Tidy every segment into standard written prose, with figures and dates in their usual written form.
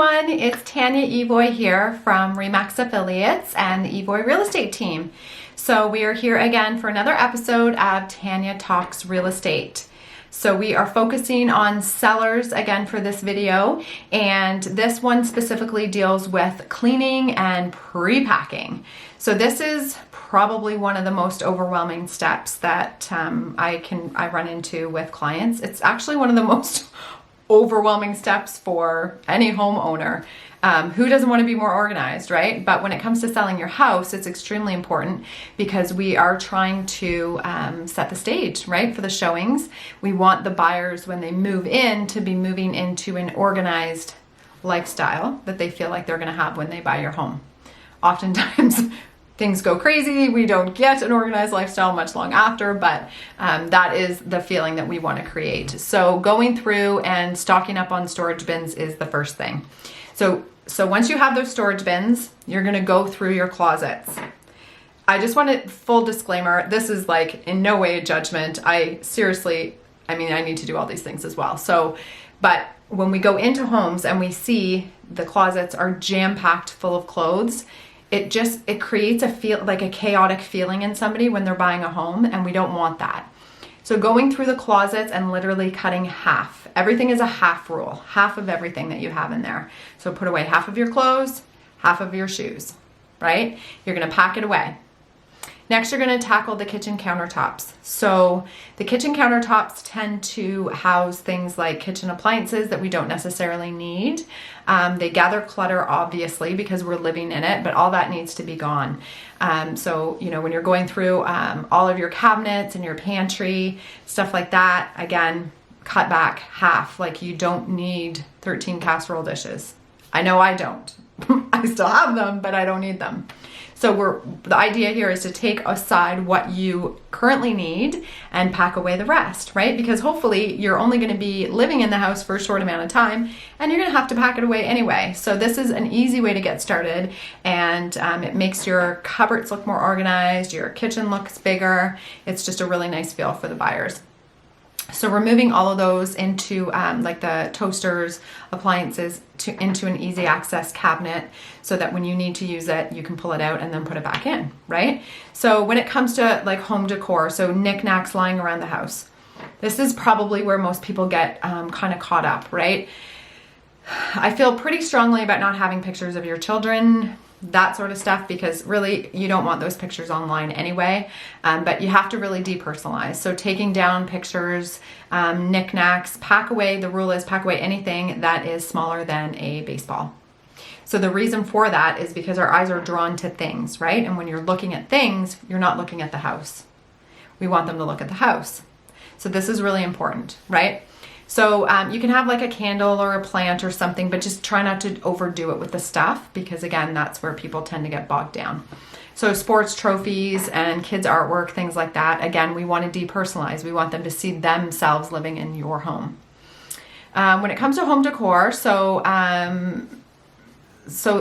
everyone, it's Tanya Evoy here from Remax Affiliates and the Evoy Real Estate team. So we are here again for another episode of Tanya Talks Real Estate. So we are focusing on sellers again for this video, and this one specifically deals with cleaning and pre-packing. So this is probably one of the most overwhelming steps that I run into with clients. It's actually one of the most overwhelming steps for any homeowner. Who doesn't want to be more organized, right? But when it comes to selling your house, it's extremely important because we are trying to set the stage, right, for the showings. We want the buyers, when they move in, to be moving into an organized lifestyle that they feel like they're going to have when they buy your home. Oftentimes, things go crazy. We don't get an organized lifestyle much long after, but that is the feeling that we want to create. So going through and stocking up on storage bins is the first thing. So once you have those storage bins, you're going to go through your closets. I just want to, full disclaimer, this is like in no way a judgment. I need to do all these things as well. But when we go into homes and we see the closets are jam-packed full of clothes, it creates a chaotic feeling in somebody when they're buying a home, and we don't want that. So going through the closets and literally cutting half. Everything is a half rule, half of everything that you have in there. So put away half of your clothes, half of your shoes, right? You're gonna pack it away. Next, you're gonna tackle the kitchen countertops. So the kitchen countertops tend to house things like kitchen appliances that we don't necessarily need. They gather clutter, obviously, because we're living in it, but all that needs to be gone. So, when you're going through all of your cabinets and your pantry, stuff like that, again, cut back half. Like, you don't need 13 casserole dishes. I know I don't. I still have them, but I don't need them. So the idea here is to take aside what you currently need and pack away the rest, right? Because hopefully you're only going to be living in the house for a short amount of time, and you're going to have to pack it away anyway. So this is an easy way to get started, and it makes your cupboards look more organized, your kitchen looks bigger. It's just a really nice feel for the buyers. So removing all of those into like the toasters, appliances, into an easy access cabinet so that when you need to use it, you can pull it out and then put it back in, right? So when it comes to like home decor, so knickknacks lying around the house, this is probably where most people get kind of caught up, right? I feel pretty strongly about not having pictures of your children, that sort of stuff, because really you don't want those pictures online anyway, but you have to really depersonalize. So taking down pictures, knickknacks, the rule is pack away anything that is smaller than a baseball. So the reason for that is because our eyes are drawn to things, right? And when you're looking at things, you're not looking at the house. We want them to look at the house. So this is really important, right? So you can have like a candle or a plant or something, but just try not to overdo it with the stuff, because again, that's where people tend to get bogged down. So sports trophies and kids' artwork, things like that, again, we want to depersonalize. We want them to see themselves living in your home. When it comes to home decor, so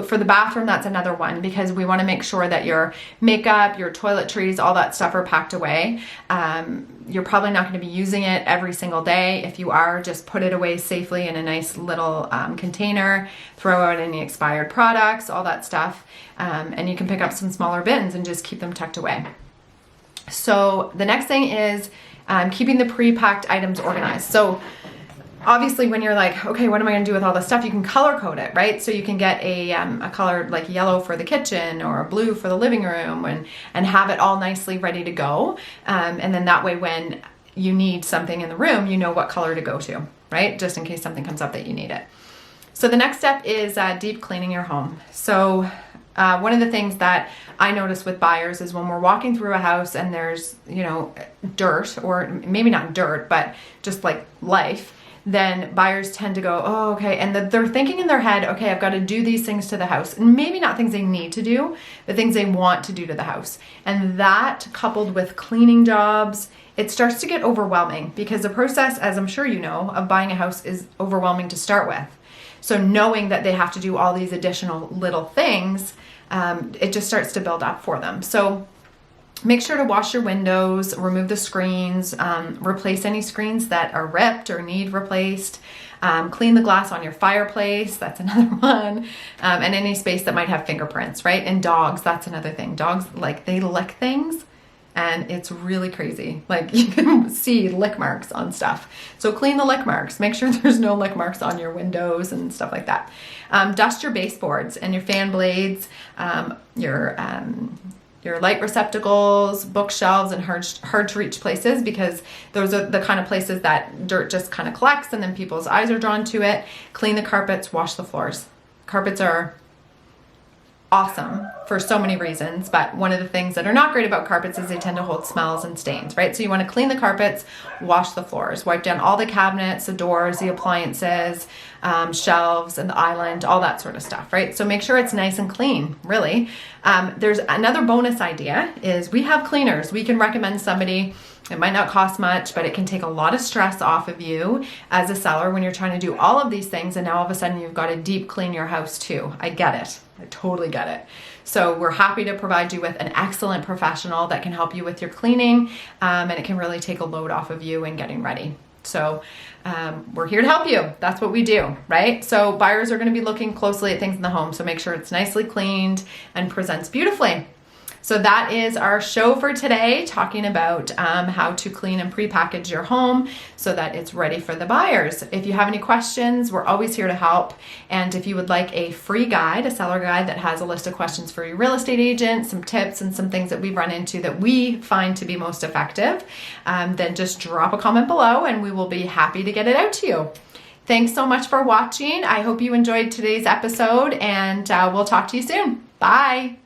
for the bathroom, that's another one, because we want to make sure that your makeup, your toiletries, all that stuff are packed away. You're probably not going to be using it every single day. If you are, just put it away safely in a nice little container, throw out any expired products, all that stuff. And you can pick up some smaller bins and just keep them tucked away. So the next thing is keeping the pre-packed items organized. So obviously, when you're like, okay, what am I going to do with all this stuff? You can color code it, right? So you can get a color like yellow for the kitchen or blue for the living room, and have it all nicely ready to go. And then that way, when you need something in the room, you know what color to go to, right? Just in case something comes up that you need it. So the next step is deep cleaning your home. So one of the things that I notice with buyers is when we're walking through a house and there's, dirt, or maybe not dirt, but just like life, then buyers tend to go, oh, okay. And they're thinking in their head, okay, I've got to do these things to the house. And maybe not things they need to do, but things they want to do to the house. And that, coupled with cleaning jobs, it starts to get overwhelming, because the process, as I'm sure you know, of buying a house is overwhelming to start with. So knowing that they have to do all these additional little things, it just starts to build up for them. So make sure to wash your windows, remove the screens, replace any screens that are ripped or need replaced. Clean the glass on your fireplace. That's another one. And any space that might have fingerprints, right? And dogs, that's another thing. Dogs, like, they lick things. And it's really crazy. Like, you can see lick marks on stuff. So clean the lick marks. Make sure there's no lick marks on your windows and stuff like that. Dust your baseboards and your fan blades, your light receptacles, bookshelves, and hard to reach places, because those are the kind of places that dirt just kind of collects and then people's eyes are drawn to it. Clean the carpets, wash the floors. Carpets are awesome for so many reasons, but one of the things that are not great about carpets is they tend to hold smells and stains, right? So you want to clean the carpets, wash the floors, wipe down all the cabinets, the doors, the appliances, shelves, and the island, all that sort of stuff, right? So make sure it's nice and clean, really. There's another bonus idea is we have cleaners. We can recommend somebody. It might not cost much, but it can take a lot of stress off of you as a seller when you're trying to do all of these things, and now all of a sudden you've got to deep clean your house too. I get it. I totally get it. So we're happy to provide you with an excellent professional that can help you with your cleaning, and it can really take a load off of you in getting ready. So we're here to help you. That's what we do, right? So buyers are going to be looking closely at things in the home, so make sure it's nicely cleaned and presents beautifully. So that is our show for today, talking about how to clean and pre-package your home so that it's ready for the buyers. If you have any questions, we're always here to help. And if you would like a free guide, a seller guide that has a list of questions for your real estate agent, some tips and some things that we've run into that we find to be most effective, then just drop a comment below and we will be happy to get it out to you. Thanks so much for watching. I hope you enjoyed today's episode, and we'll talk to you soon. Bye.